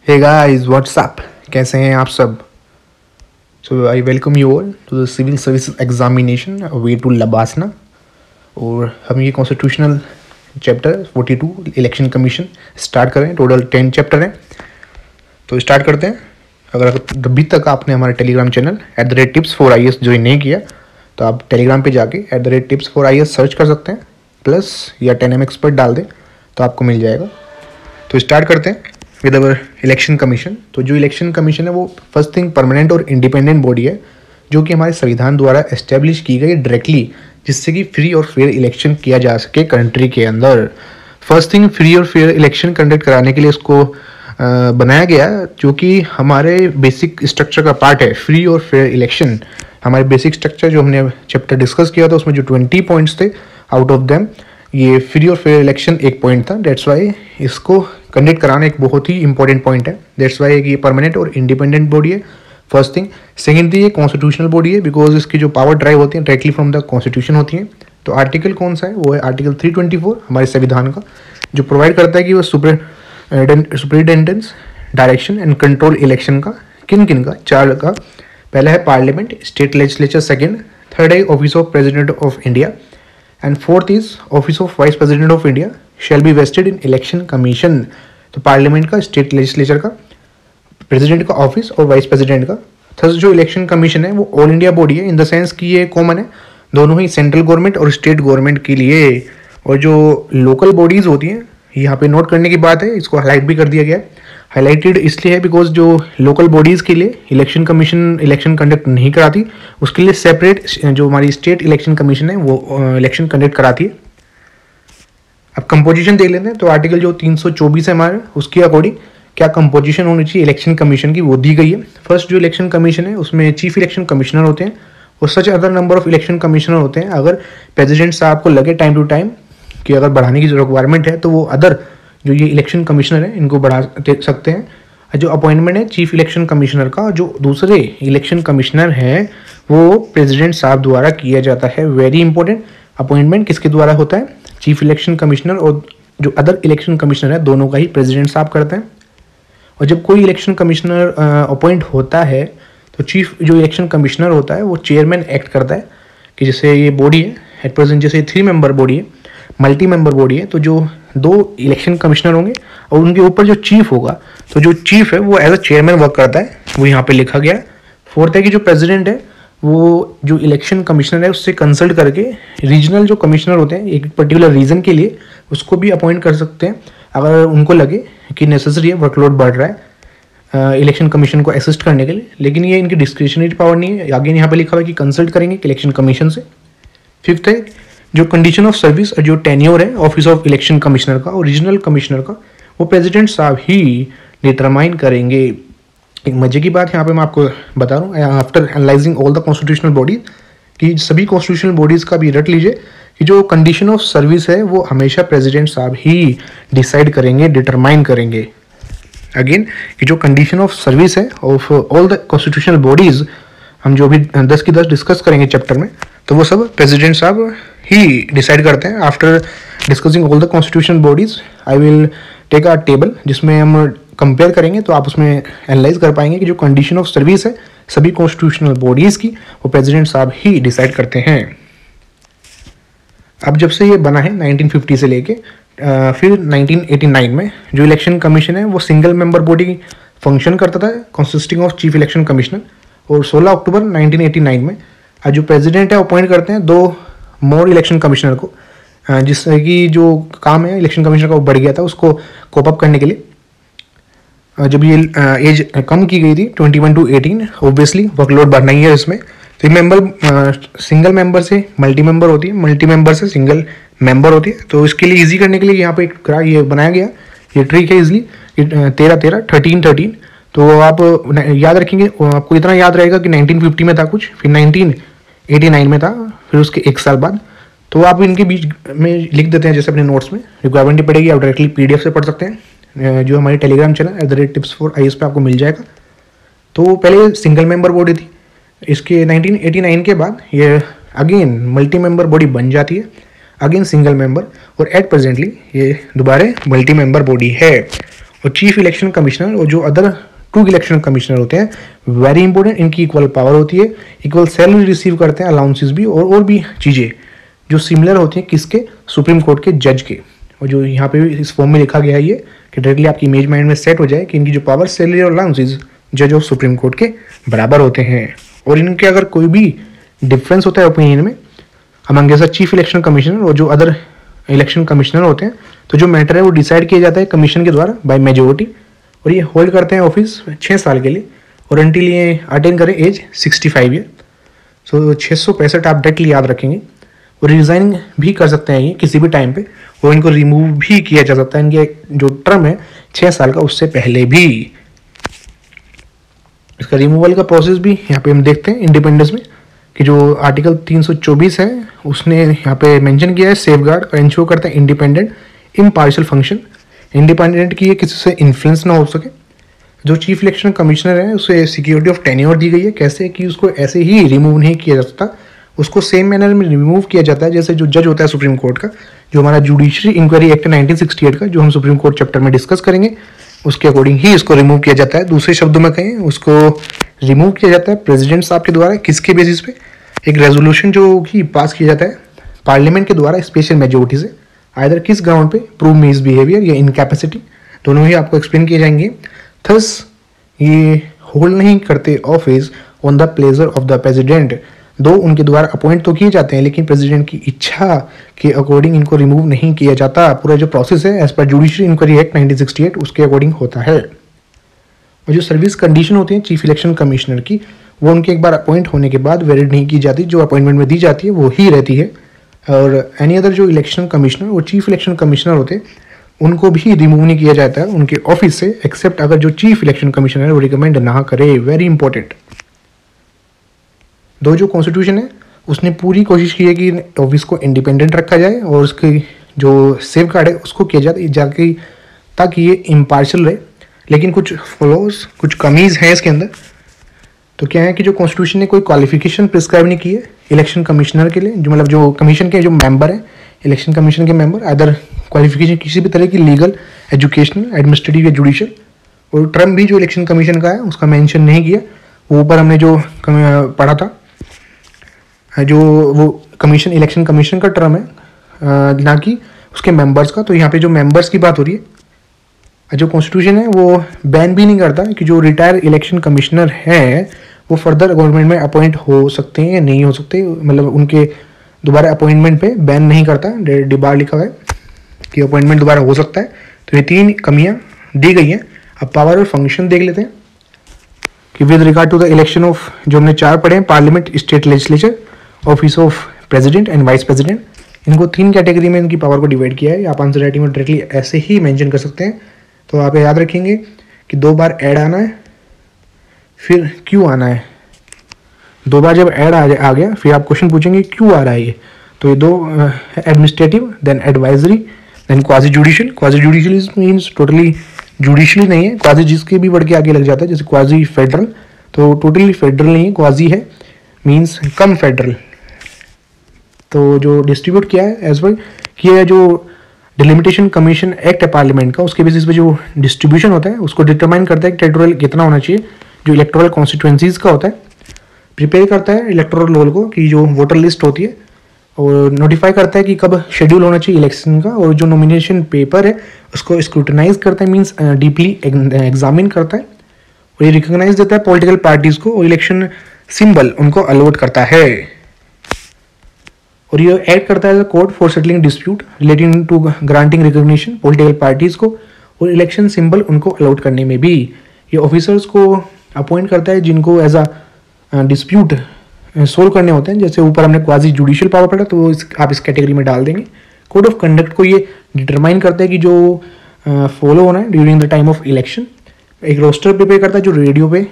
Hey guys what's up, कैसे हैं आप सब। So I welcome you all to the civil services examination way to LBSNAA. और हम ये constitutional chapter 42 election commission start करें। टोटल 10 चैप्टर हैं, तो स्टार्ट करते हैं। अगर अभी तक आपने हमारे टेलीग्राम चैनल @tips4is ज्वाइन नहीं किया तो आप टेलीग्राम पे जाके @tips4is सर्च कर सकते हैं, प्लस या 10M एक्सपर्ट डाल दें तो आपको मिल जाएगा। तो स्टार्ट करते हैं विद अवर इलेक्शन कमीशन। तो जो इलेक्शन कमीशन है वो फर्स्ट थिंग परमानेंट और इंडिपेंडेंट बॉडी है जो कि हमारे संविधान द्वारा एस्टेब्लिश की गई डायरेक्टली, जिससे कि फ्री और फेयर इलेक्शन किया जा सके कंट्री के अंदर। फर्स्ट थिंग फ्री और फेयर इलेक्शन कंडक्ट कराने के लिए इसको बनाया गया, जो कि हमारे बेसिक स्ट्रक्चर का पार्ट है। फ्री और फेयर इलेक्शन हमारे बेसिक स्ट्रक्चर जो हमने चैप्टर डिस्कस किया था उसमें जो 20 पॉइंट्स थे, आउट ऑफ देम ये फ्री और फेयर इलेक्शन एक पॉइंट था। डेट्स वाई इसको कंडक्ट कराना एक बहुत ही इंपॉर्टेंट पॉइंट है। डेट्स वाई ये परमानेंट और इंडिपेंडेंट बॉडी है, फर्स्ट थिंग। सेकेंड थिंग ये कॉन्स्टिट्यूशनल बॉडी है, बिकॉज इसकी जो पावर ड्राइव होती है डायरेक्टली फ्रॉम द कॉन्स्टिट्यूशन होती है। तो आर्टिकल कौन सा है, वो है आर्टिकल 324 हमारे संविधान का, जो प्रोवाइड करता है कि वो superintendence, direction and control election का किन किन का, चार का। पहला है parliament, state legislature second, third है office of president of India, and fourth is office of vice president of India shall be vested in election commission. तो पार्लियामेंट का, स्टेट लेजिस्लेचर का, प्रेसिडेंट का ऑफिस और वाइस प्रेसिडेंट का। Third जो election commission है वो ऑल इंडिया बॉडी है, इन द सेंस कि ये कॉमन है दोनों ही सेंट्रल गवर्नमेंट और स्टेट गवर्नमेंट के लिए। और जो लोकल बॉडीज होती हैं, यहाँ पे नोट करने की बात है, इसको हाईलाइट भी कर दिया गया है। हाईलाइटेड इसलिए है बिकॉज जो लोकल बॉडीज़ के लिए इलेक्शन कमीशन इलेक्शन कंडक्ट नहीं कराती, उसके लिए सेपरेट जो हमारी स्टेट इलेक्शन कमीशन है वो इलेक्शन कंडक्ट कराती है। अब कंपोजिशन देख लेते हैं। तो आर्टिकल जो 324 है हमारे, उसके अकॉर्डिंग क्या कंपोजिशन होनी चाहिए इलेक्शन कमीशन की, वो दी गई है। फर्स्ट जो इलेक्शन कमीशन है उसमें चीफ इलेक्शन कमिश्नर होते हैं और such other number of election commissioner होते हैं। अगर प्रेसिडेंट साहब को लगे टाइम टू टाइम कि अगर बढ़ाने की रिक्वायरमेंट है तो वो अदर जो ये इलेक्शन कमिश्नर है इनको बढ़ा सकते हैं। जो अपॉइंटमेंट है चीफ इलेक्शन कमिश्नर का, जो दूसरे इलेक्शन कमिश्नर हैं वो प्रेसिडेंट साहब द्वारा किया जाता है। वेरी इंपॉर्टेंट, अपॉइंटमेंट किसके द्वारा होता है, चीफ इलेक्शन कमिश्नर, और जो अदर इलेक्शन कमिश्नर है दोनों का ही प्रेसिडेंट साहब करते हैं। और जब कोई इलेक्शन कमिश्नर अपॉइंट होता है तो चीफ जो इलेक्शन कमिश्नर होता है वो चेयरमैन एक्ट करता है, कि जैसे ये बॉडी है एट प्रेजेंट, जैसे 3 मेंबर बॉडी है, मल्टी मेंबर बॉडी है, तो जो 2 इलेक्शन कमिश्नर होंगे और उनके ऊपर जो चीफ होगा, तो जो चीफ है वो एज अ चेयरमैन वर्क करता है, वो यहाँ पे लिखा गया है। फोर्थ है कि जो प्रेसिडेंट है वो जो इलेक्शन कमिश्नर है उससे कंसल्ट करके रीजनल जो कमिश्नर होते हैं एक पर्टिकुलर रीजन के लिए उसको भी अपॉइंट कर सकते हैं अगर उनको लगे कि नेसेसरी है, वर्कलोड बढ़ रहा है इलेक्शन कमीशन को असिस्ट करने के लिए। लेकिन ये इनकी डिस्क्रिशनरी पावर नहीं है, आगे यहाँ पे लिखा हुआ है कि कंसल्ट करेंगे इलेक्शन कमीशन से। फिफ्थ है जो कंडीशन ऑफ सर्विस और जो टेन्योर है ऑफिस ऑफ इलेक्शन कमिश्नर का और रीजनल कमिश्नर का, वो प्रेसिडेंट साहब ही डिटरमाइन करेंगे। एक मजे की बात यहाँ पे मैं आपको बता रहा हूँ, after analysing all the constitutional bodies, कि सभी कॉन्स्टिट्यूशनल बॉडीज़ का भी रट लीजिए कि जो कंडीशन ऑफ सर्विस है वो हमेशा प्रेसिडेंट साहब ही डिसाइड करेंगे, डिटरमाइन करेंगे। अगेन कि जो कंडीशन ऑफ सर्विस है of all the constitutional bodies, हम जो भी 10 की 10 डिस्कस करेंगे चैप्टर में, तो वो सब प्रेसिडेंट साहब ही डिसाइड करते हैं। After discussing all the constitutional bodies I will take a table जिसमें हम कंपेयर करेंगे, तो आप उसमें एनालाइज कर पाएंगे कि जो कंडीशन ऑफ सर्विस है सभी कॉन्स्टिट्यूशनल बॉडीज़ की वो प्रेसिडेंट साहब ही डिसाइड करते हैं। अब जब से ये बना है 1950 से लेके फिर 1989 में जो इलेक्शन कमीशन है वो सिंगल मेंबर बॉडी फंक्शन करता था, consisting of chief election commissioner. और 16 अक्टूबर 1989 में जो प्रेसिडेंट है अपॉइंट करते हैं 2 मोर इलेक्शन कमिश्नर को, जिससे कि जो काम है इलेक्शन कमिश्नर का वो बढ़ गया था उसको कोप अप करने के लिए। जब ये एज कम की गई थी 21 to 18, ऑब्वियसली वर्कलोड बढ़ना ही है इसमें। तो सिंगल मेंबर से मल्टी मेंबर होती है, मल्टी मेंबर से सिंगल मेंबर होती है। तो इसके लिए इजी करने के लिए यहाँ पे ये बनाया गया, ये ट्रिक है इजली 13-13 13-13। तो आप याद रखेंगे, आपको इतना याद रहेगा कि 1950 में था कुछ, फिर 1989 में था, फिर उसके 1 साल बाद। तो आप इनके बीच में लिख देते हैं जैसे अपने नोट्स में, रिक्वायरमेंट पड़ेगी आप डायरेक्टली PDF से पढ़ सकते हैं, जो हमारे टेलीग्राम चैनल @tips4is पे आपको मिल जाएगा। तो पहले सिंगल मेंबर बॉडी थी, इसके 1989 के बाद ये अगेन मल्टी मेंबर बॉडी बन जाती है, अगेन सिंगल मेंबर, और एट प्रेजेंटली ये दोबारा मल्टी मेंबर बॉडी है। और चीफ इलेक्शन कमिश्नर और जो अदर 2 इलेक्शन कमिश्नर होते हैं, वेरी इंपॉर्टेंट, इनकी इक्वल पावर होती है, इक्वल सैलरी रिसीव करते हैं, अलाउंसेस भी और भी चीज़ें जो सिमिलर होती हैं किसके, सुप्रीम कोर्ट के जज के। और जो यहाँ पे भी इस फॉर्म में लिखा गया है ये कि डायरेक्टली आपकी इमेज माइंड में सेट हो जाए कि इनकी जो पावर, सैलरी और अलाउंसेस जज ऑफ सुप्रीम कोर्ट के बराबर होते हैं। और इनके अगर कोई भी डिफरेंस होता है ओपिनियन में अमंग जैसा चीफ इलेक्शन कमिश्नर और जो अदर इलेक्शन कमिश्नर होते हैं, तो जो मैटर है वो डिसाइड किया जाता है कमीशन के द्वारा बाय मेजोरिटी। और ये होल्ड करते हैं ऑफिस 6 साल के लिए और अनटिल ये अटेन करें एज 65 ईयर। सो 665 आप डायरेक्टली याद रखेंगे। और रिजाइन भी कर सकते हैं ये किसी भी टाइम पे, और इनको रिमूव भी किया जा सकता है इनके जो टर्म है 6 साल का उससे पहले भी। इसका रिमूवल का प्रोसेस भी यहाँ पे हम देखते हैं इंडिपेंडेंस में कि जो आर्टिकल 324 है उसने यहाँ पे मेंशन किया है सेफगार्ड और इंश्योर करता है इंडिपेंडेंट इम्पार्शियल फंक्शन। इंडिपेंडेंट की ये किसी से इन्फ्लुएंस ना हो सके। जो चीफ इलेक्शन कमिश्नर है उसे सिक्योरिटी ऑफ टेन्योर दी गई है, कैसे कि उसको ऐसे ही रिमूव नहीं किया जा सकता, उसको सेम मैनर में रिमूव किया जाता है जैसे जो जज होता है सुप्रीम कोर्ट का, जो हमारा जुडिशरी इंक्वायरी एक्ट 1968 का जो हम सुप्रीम कोर्ट चैप्टर में डिस्कस करेंगे उसके अकॉर्डिंग ही इसको रिमूव किया जाता है। दूसरे शब्दों में कहें उसको रिमूव किया जाता है प्रेसिडेंट साहब के द्वारा। किसके बेसिस पे, एक रेजोल्यूशन जो कि पास किया जाता है पार्लियामेंट के द्वारा स्पेशल मेजोरिटी से, आइदर किस ग्राउंड पे, प्रूव मिसबिहेवियर या इनकैपेसिटी, दोनों ही आपको एक्सप्लेन किए जाएंगे। थस ये होल्ड नहीं करते office on the pleasure of the president, दो उनके द्वारा अपॉइंट तो किए जाते हैं लेकिन प्रेसिडेंट की इच्छा के अकॉर्डिंग इनको रिमूव नहीं किया जाता। पूरा जो प्रोसेस है as per judiciary inquiry act 1968 उसके अकॉर्डिंग होता है। और जो सर्विस कंडीशन होती है चीफ इलेक्शन कमिश्नर की, वो उनके एक बार अपॉइंट होने के बाद वैलिड नहीं की जाती, जो अपॉइंटमेंट में दी जाती है वो ही रहती है। और एनी अदर जो इलेक्शन कमिश्नर और चीफ इलेक्शन कमिश्नर होते हैं उनको भी रिमूव नहीं किया जाता है उनके ऑफिस से, एक्सेप्ट अगर जो चीफ इलेक्शन कमिश्नर है वो रिकमेंड ना करे। Very important. दो जो कॉन्स्टिट्यूशन है उसने पूरी कोशिश की है कि ऑफिस को इंडिपेंडेंट रखा जाए और उसकी जो सेफ गार्ड है उसको किया जाए जाके ताकि ये इम्पार्शियल रहे। लेकिन कुछ फ्लॉज, कुछ कमीज़ हैं इसके अंदर। तो क्या है कि जो कॉन्स्टिट्यूशन ने कोई क्वालिफिकेशन प्रिस्क्राइब नहीं की है इलेक्शन कमिश्नर के लिए, जो मतलब जो कमीशन के जो मेंबर हैं इलेक्शन कमीशन के मेंबर, अदर क्वालिफिकेशन किसी भी तरह की लीगल, एजुकेशनल, एडमिनिस्ट्रेटिव या जुडिशियल। और टर्म भी जो इलेक्शन कमीशन का है उसका मेंशन नहीं किया। वो ऊपर हमने जो पढ़ा था जो वो कमीशन इलेक्शन कमीशन का टर्म है ना कि उसके मेंबर्स का। तो यहाँ पे जो मेंबर्स की बात हो रही है, जो कॉन्स्टिट्यूशन है वो बैन भी नहीं करता कि जो रिटायर इलेक्शन कमिश्नर हैं वो फर्दर गवर्नमेंट में अपॉइंट हो सकते हैं या नहीं हो सकते, मतलब उनके दोबारा अपॉइंटमेंट पे बैन नहीं करता। डिबार लिखा हुआ है कि अपॉइंटमेंट दोबारा हो सकता है। तो ये 3 कमियां दी गई हैं। अब पावर और फंक्शन देख लेते हैं कि with regard to the election of, जो हमने 4 पढ़े हैं, parliament, state legislature, office of president and vice president, इनको 3 कैटेगरी में इनकी पावर को डिवाइड किया है। आप आंसर राइटिंग में डायरेक्टली ऐसे ही मेंशन कर सकते हैं। तो आप याद रखेंगे कि 2 बार ऐड आना है फिर क्यों आना है। 2 बार जब ऐड आ गया फिर आप क्वेश्चन पूछेंगे क्यों आ रहा है ये। तो ये 2 administrative, then advisory, then quasi judicial. Quasi judicial means totally judicially नहीं है, क्वाजी जिसके भी बढ़ के आगे लग जाता है, जैसे क्वाजी फेडरल। तो टोटली फेडरल नहीं है, क्वाजी है, मीन्स कम फेडरल। तो जो डिस्ट्रीब्यूट किया है एज पर किया जो डिलिमिटेशन कमीशन एक्ट है पार्लियामेंट का, उसके बेसिस पे जो डिस्ट्रीब्यूशन होता है उसको डिटरमाइन करता है कि टेरिटोरियल कितना होना चाहिए। जो इलेक्टोरल कॉन्स्टिट्यूएंसीज का होता है प्रिपेयर करता है इलेक्टोरल रोल को कि जो वोटर लिस्ट होती है, और नोटिफाई करता है कि कब शेड्यूल होना चाहिए इलेक्शन का, और जो नॉमिनेशन पेपर है उसको स्क्रूटनाइज करता है, मीन्स डीपली एग्जामिन करता है, और ये रिकॉग्नाइज देता है पॉलिटिकल पार्टीज को, और इलेक्शन सिंबल उनको अलॉट करता है। और ये ऐड करता है code for settling dispute relating to granting recognition political parties को, और इलेक्शन सिंबल उनको अलॉट करने में भी। ये ऑफिसर्स को अपॉइंट करता है जिनको एज अ डिस्प्यूट सोल्व करने होते हैं। जैसे ऊपर हमने क्वाजी जुडिशियल पावर पढ़ा, तो आप इस कैटेगरी में डाल देंगे। कोड ऑफ कंडक्ट को ये डिटरमाइन करता है कि जो फॉलो होना है during the time of election. एक रोस्टर प्रिपेयर करता है जो रेडियो पे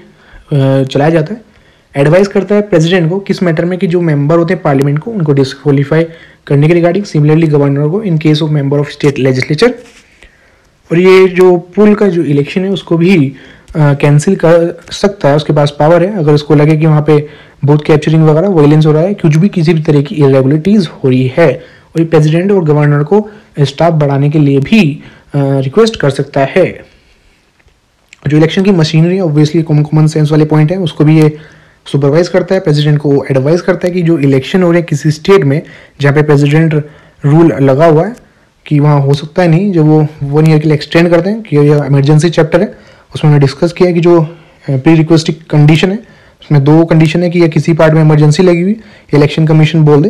चलाया जाता है। एडवाइस करता है प्रेसिडेंट को किस मैटर में कि जो मेंबर होते हैं पार्लियामेंट को उनको डिस्क्वालीफाई करने के रिगार्डिंग, सिमिलरली गवर्नर को in case of member of state legislature. और ये जो पुल का जो इलेक्शन है उसको भी कैंसिल कर सकता है, उसके पास पावर है अगर उसको लगे कि वहाँ पे बूथ कैप्चरिंग वगैरह वायलेंस हो रहा है, कुछ भी किसी भी तरह की इरेगुलरिटीज हो रही है। और ये प्रेसिडेंट और गवर्नर को स्टाफ बढ़ाने के लिए भी रिक्वेस्ट कर सकता है। जो इलेक्शन की मशीनरी है ऑब्वियसली कॉमन सेंस वाले पॉइंट है, उसको भी ये सुपरवाइज करता है, प्रेसिडेंट को एडवाइस करता है कि जो इलेक्शन हो रहे हैं किसी स्टेट में जहाँ पे प्रेसिडेंट रूल लगा हुआ है कि वहाँ हो सकता है नहीं, जब वो 1 ईयर के लिए एक्सटेंड करते हैं कि ये इमरजेंसी चैप्टर है, उसमें उन्होंने डिस्कस किया है कि जो प्री रिक्वेस्टिक कंडीशन है उसमें 2 कंडीशन है कि या किसी पार्ट में इमरजेंसी लगी हुई, इलेक्शन कमीशन बोल दे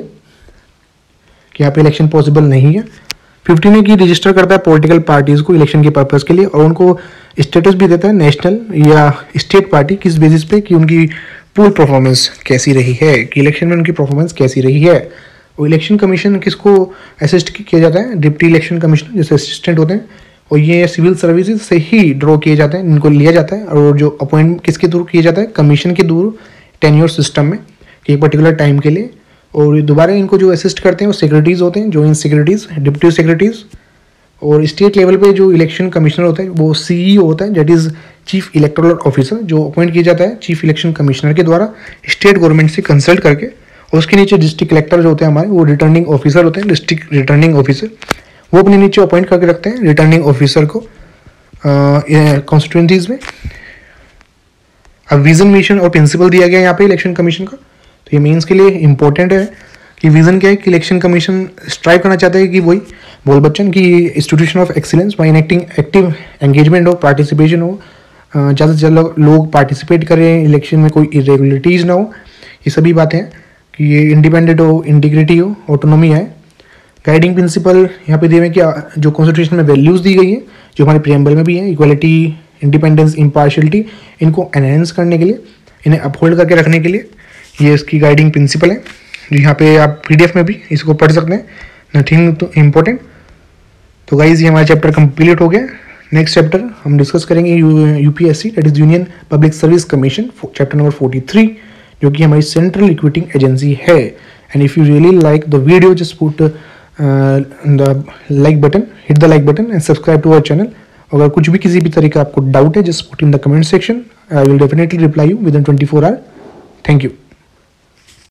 कि यहाँ पे इलेक्शन पॉसिबल नहीं है। 15 है कि रजिस्टर करता है पॉलिटिकल पार्टीज को इलेक्शन के पर्पज़ के लिए और उनको स्टेटस भी देता है नेशनल या स्टेट पार्टी किस बेसिस पे कि उनकी पूरी परफॉर्मेंस कैसी रही है, कि इलेक्शन में उनकी परफॉर्मेंस कैसी रही है। और इलेक्शन कमीशन किसको असिस्ट किया जाता है, डिप्टी इलेक्शन कमिश्नर जैसे असिस्टेंट होते हैं, और ये सिविल सर्विसेज से ही ड्रॉ किए जाते हैं, इनको लिया जाता है। और जो अपॉइंट किसके थ्रू किया जाता है, कमीशन के थ्रू टेन्योर सिस्टम में कि एक पर्टिकुलर टाइम के लिए। और दोबारा इनको जो असिस्ट करते हैं वो सेक्रेटरीज होते हैं, जॉइंट सेक्रेटरीज, डिप्टी सेक्रेटरीज। और स्टेट लेवल पे जो इलेक्शन कमिश्नर होता है वो सीईओ होता है, that is chief electoral officer, जो अपॉइंट किया जाता है चीफ इलेक्शन कमिश्नर के द्वारा स्टेट गवर्नमेंट से कंसल्ट करके। और उसके नीचे डिस्ट्रिक्ट कलेक्टर जो होते हैं हमारे, वो रिटर्निंग ऑफिसर होते हैं, डिस्ट्रिक्ट रिटर्निंग ऑफिसर, वो अपने नीचे अपॉइंट करके रखते हैं रिटर्निंग ऑफिसर को कॉन्स्टिट्यूंसीज में। अब विजन, मिशन और प्रिंसिपल दिया गया यहाँ पे इलेक्शन कमीशन का, तो ये मेंस के लिए इंपॉर्टेंट है कि विजन क्या है कि इलेक्शन कमीशन स्ट्राइव करना चाहता है कि वही बोल बच्चन की institution of excellence by enacting active engagement हो, पार्टिसिपेशन हो, ज़्यादा से ज़्यादा लोग पार्टिसिपेट करें इलेक्शन में, कोई इरेगुलरिटीज़ ना हो, ये सभी बातें हैं कि ये इंडिपेंडेंट हो, इंटीग्रिटी हो, ऑटोनॉमी है। गाइडिंग प्रिंसिपल यहाँ पे दिए हुए कि जो कॉन्स्टिट्यूशन में वैल्यूज़ दी गई है, जो हमारे प्रियम्बल में भी है, इक्वालिटी, इंडिपेंडेंस, इम्पार्शलिटी, इनको एनहेंस करने के लिए, इन्हें अपहोल्ड करके रखने के लिए ये इसकी गाइडिंग प्रिंसिपल है, जो यहाँ पे आप PDF में भी इसको पढ़ सकते हैं, नथिंग तो इम्पोर्टेंट। तो गाइज ये हमारा चैप्टर कंप्लीट हो गया। नेक्स्ट चैप्टर हम डिस्कस करेंगे UPSC, that is union public service commission, chapter number 43, जो कि हमारी सेंट्रल रिक्रूटिंग एजेंसी है। And if you really like the video, just put the like button, hit the like button and subscribe to our channel. अगर कुछ भी किसी भी तरह का आपको डाउट है, just put in the comment section, I will definitely reply you within 24 hour. Thank you.